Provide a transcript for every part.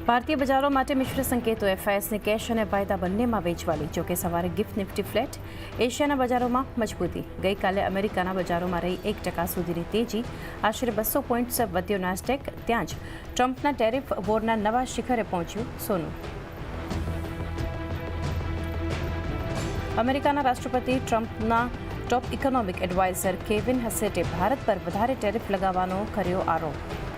ભારતીય બજારો માટે મિશ્ર સંકેતો. એફઆઈએસને કેશ અને વાયદા બંનેમાં વેચવાલી. જોકે સવારે ગિફ્ટ નિફ્ટી ફ્લેટ. એશિયાના બજારોમાં મજબૂતી. ગઈકાલે અમેરિકાના બજારોમાં રહી 1% સુધીની તેજી. આશરે 200 પોઈન્ટ્સ વધ્યો નાસ્ડેક. ત્યાં જ ટ્રમ્પના ટેરિફ વોરના નવા શિખરે પહોંચ્યું સોનું. અમેરિકાના રાષ્ટ્રપતિ ટ્રમ્પના ટોપ ઇકોનોમિક એડવાઇઝર કેવિન હસેટે ભારત પર વધારે ટેરિફ લગાવવાનો કર્યો આરોપ.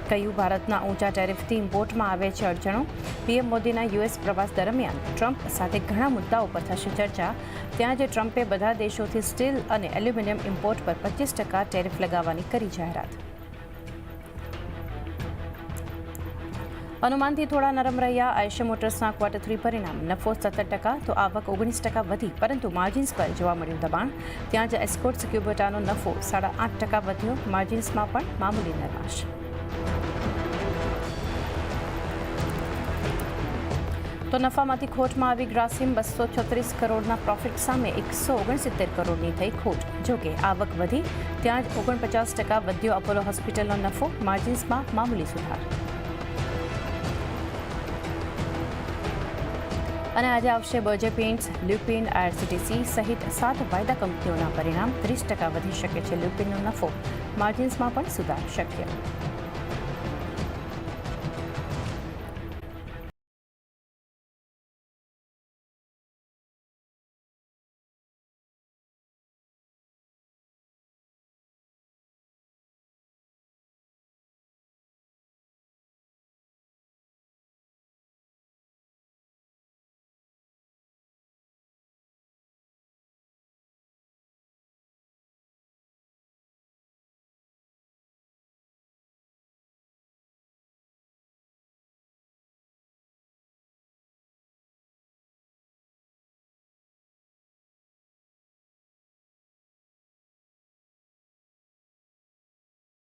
કહ્યું, ભારતના ઊંચા ટેરિફથી ઇમ્પોર્ટમાં આવે છે અડચણો. પીએમ મોદીના યુએસ પ્રવાસ દરમિયાન ટ્રમ્પ સાથે ઘણા મુદ્દાઓ પર થશે ચર્ચા. ત્યાં જ ટ્રમ્પે બધા દેશોથી સ્ટીલ અને એલ્યુમિનિયમ ઇમ્પોર્ટ પર 25% ટેરિફ લગાવવાની કરી જાહેરાત. અનુમાનથી થોડા નરમ રહ્યા આયશર મોટર્સના Q3 પરિણામ. નફો 17%, તો આવક 19% વધી, પરંતુ માર્જિન્સ પર જોવા મળ્યું દબાણ. ત્યાં જ એસ્કોર્ટ્સ ક્યુબોટાનો નફો 8.5% વધ્યો. માર્જિન્સમાં પણ મામૂલી નરમાશ. તો નફામાંથી ખોટમાં આવી ગ્રાસિમ. 236 કરોડના પ્રોફિટ સામે 169 કરોડની થઈ ખોટ. જોકે આવક વધી, ત્યાં જ 49% વધ્યો અપોલો હોસ્પિટલનો નફો. માર્જિન્સમાં મામૂલી સુધાર. અને આજે આવશે બર્જર પેઇન્ટ્સ, લ્યુપિન, આઈઆરસીટીસી સહિત 7 વાયદા કંપનીઓના પરિણામ. 30% વધી શકે છે લ્યુપિનનો નફો. માર્જિન્સમાં પણ સુધાર શક્ય.